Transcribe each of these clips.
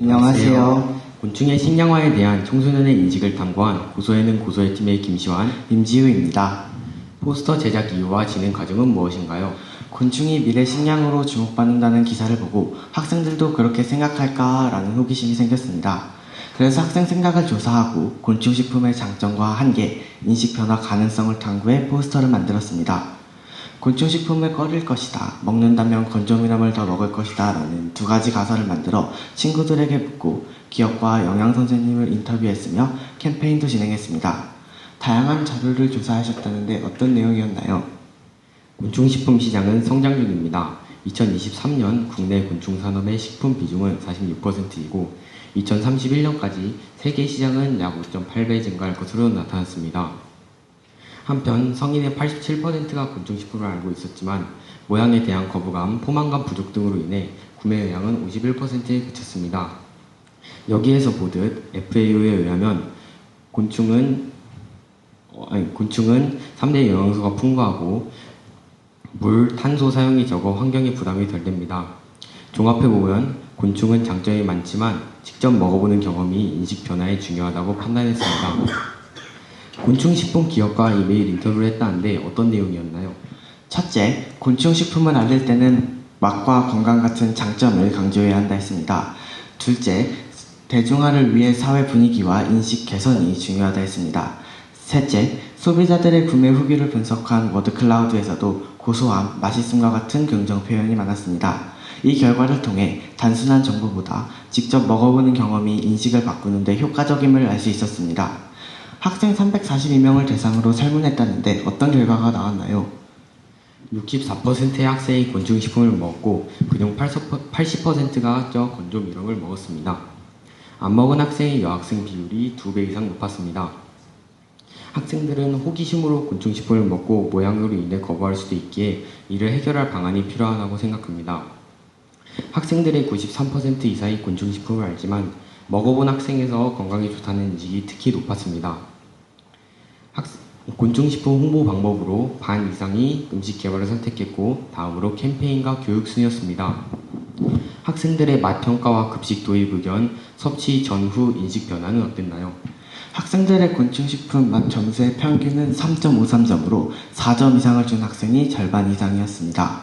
안녕하세요. 곤충의 식량화에 대한 청소년의 인식을 탐구한 고소에는 고소의 팀의 김시환, 임지우입니다. 포스터 제작 이유와 진행 과정은 무엇인가요? 곤충이 미래 식량으로 주목받는다는 기사를 보고 학생들도 그렇게 생각할까라는 호기심이 생겼습니다. 그래서 학생 생각을 조사하고 곤충식품의 장점과 한계, 인식 변화 가능성을 탐구해 포스터를 만들었습니다. 곤충식품을 꺼릴 것이다, 먹는다면 건조미남을 더 먹을 것이다 라는 두 가지 가설을 만들어 친구들에게 묻고 기업과 영양선생님을 인터뷰했으며 캠페인도 진행했습니다. 다양한 자료를 조사하셨다는데 어떤 내용이었나요? 곤충식품 시장은 성장 중입니다. 2023년 국내 곤충 산업의 식품 비중은 46%이고 2031년까지 세계 시장은 약 5.8배 증가할 것으로 나타났습니다. 한편 성인의 87%가 곤충식품을 알고 있었지만 모양에 대한 거부감, 포만감 부족 등으로 인해 구매 의향은 51%에 그쳤습니다. 여기에서 보듯 FAO에 의하면 곤충은 3대 영양소가 풍부하고 물, 탄소 사용이 적어 환경에 부담이 덜 됩니다. 종합해보면 곤충은 장점이 많지만 직접 먹어보는 경험이 인식 변화에 중요하다고 판단했습니다. 곤충식품 기업과 이메일 인터뷰를 했다는데 어떤 내용이었나요? 첫째, 곤충식품을 알릴 때는 맛과 건강 같은 장점을 강조해야 한다 했습니다. 둘째, 대중화를 위해 사회 분위기와 인식 개선이 중요하다 했습니다. 셋째, 소비자들의 구매 후기를 분석한 워드클라우드에서도 고소함, 맛있음과 같은 긍정 표현이 많았습니다. 이 결과를 통해 단순한 정보보다 직접 먹어보는 경험이 인식을 바꾸는 데 효과적임을 알 수 있었습니다. 학생 342명을 대상으로 설문했다는데 어떤 결과가 나왔나요? 64%의 학생이 곤충식품을 먹었고 그중 80%가 쪄 건조미령을 먹었습니다. 안 먹은 학생의 여학생 비율이 2배 이상 높았습니다. 학생들은 호기심으로 곤충식품을 먹고 모양으로 인해 거부할 수도 있기에 이를 해결할 방안이 필요하다고 생각합니다. 학생들의 93% 이상이 곤충식품을 알지만 먹어본 학생에서 건강에 좋다는 인식이 특히 높았습니다. 곤충식품 홍보 방법으로 반 이상이 음식 개발을 선택했고 다음으로 캠페인과 교육 순이었습니다. 학생들의 맛 평가와 급식 도입 의견, 섭취 전후 인식 변화는 어땠나요? 학생들의 곤충식품 맛 점수의 평균은 3.53점으로 4점 이상을 준 학생이 절반 이상이었습니다.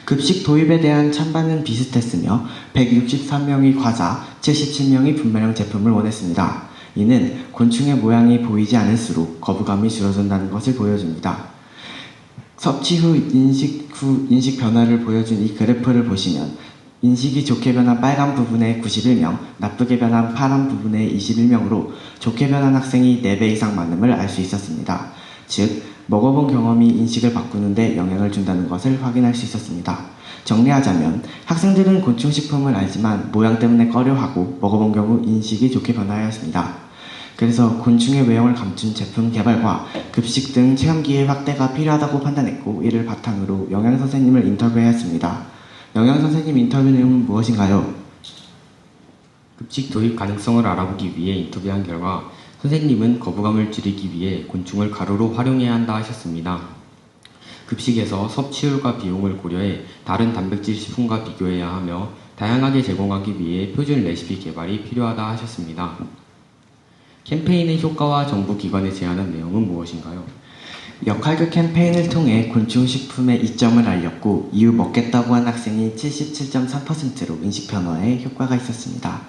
급식 도입에 대한 찬반은 비슷했으며 163명이 과자, 77명이 분말형 제품을 원했습니다. 이는 곤충의 모양이 보이지 않을수록 거부감이 줄어든다는 것을 보여줍니다. 섭취 후 인식 변화를 보여준 이 그래프를 보시면 인식이 좋게 변한 빨간 부분의 91명, 나쁘게 변한 파란 부분의 21명으로 좋게 변한 학생이 4배 이상 많음을 알 수 있었습니다. 즉, 먹어본 경험이 인식을 바꾸는데 영향을 준다는 것을 확인할 수 있었습니다. 정리하자면 학생들은 곤충식품을 알지만 모양 때문에 꺼려하고 먹어본 경우 인식이 좋게 변화하였습니다. 그래서 곤충의 외형을 감춘 제품 개발과 급식 등 체험기회 확대가 필요하다고 판단했고 이를 바탕으로 영양선생님을 인터뷰하였습니다. 영양선생님 인터뷰 내용은 무엇인가요? 급식 도입 가능성을 알아보기 위해 인터뷰한 결과 선생님은 거부감을 줄이기 위해 곤충을 가루로 활용해야 한다 하셨습니다. 급식에서 섭취율과 비용을 고려해 다른 단백질 식품과 비교해야 하며 다양하게 제공하기 위해 표준 레시피 개발이 필요하다 하셨습니다. 캠페인의 효과와 정부 기관에 제안한 내용은 무엇인가요? 역할극 캠페인을 통해 곤충식품의 이점을 알렸고 이후 먹겠다고 한 학생이 77.3%로 인식 변화에 효과가 있었습니다.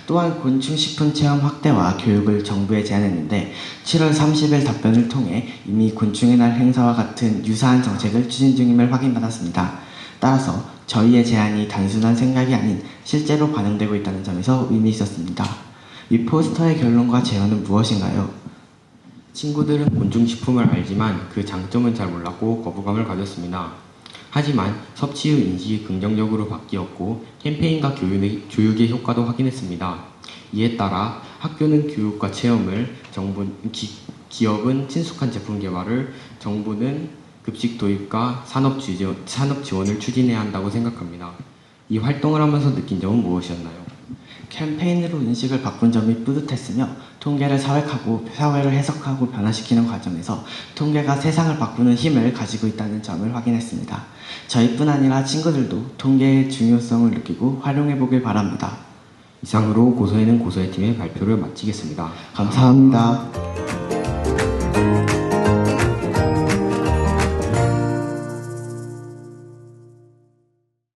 또한 곤충식품 체험 확대와 교육을 정부에 제안했는데 7월 30일 답변을 통해 이미 곤충의 날 행사와 같은 유사한 정책을 추진 중임을 확인받았습니다. 따라서 저희의 제안이 단순한 생각이 아닌 실제로 반영되고 있다는 점에서 의미 있었습니다. 이 포스터의 결론과 제안은 무엇인가요? 친구들은 곤충식품을 알지만 그 장점은 잘 몰랐고 거부감을 가졌습니다. 하지만 섭취 후 인식이 긍정적으로 바뀌었고 캠페인과 교육의 효과도 확인했습니다. 이에 따라 학교는 교육과 체험을, 기업은 친숙한 제품 개발을, 정부는 급식 도입과 산업 지원을 추진해야 한다고 생각합니다. 이 활동을 하면서 느낀 점은 무엇이었나요? 캠페인으로 인식을 바꾼 점이 뿌듯했으며 통계를 사회를 해석하고 변화시키는 과정에서 통계가 세상을 바꾸는 힘을 가지고 있다는 점을 확인했습니다. 저희뿐 아니라 친구들도 통계의 중요성을 느끼고 활용해보길 바랍니다. 이상으로 고소해는 고소해 팀의 발표를 마치겠습니다. 감사합니다.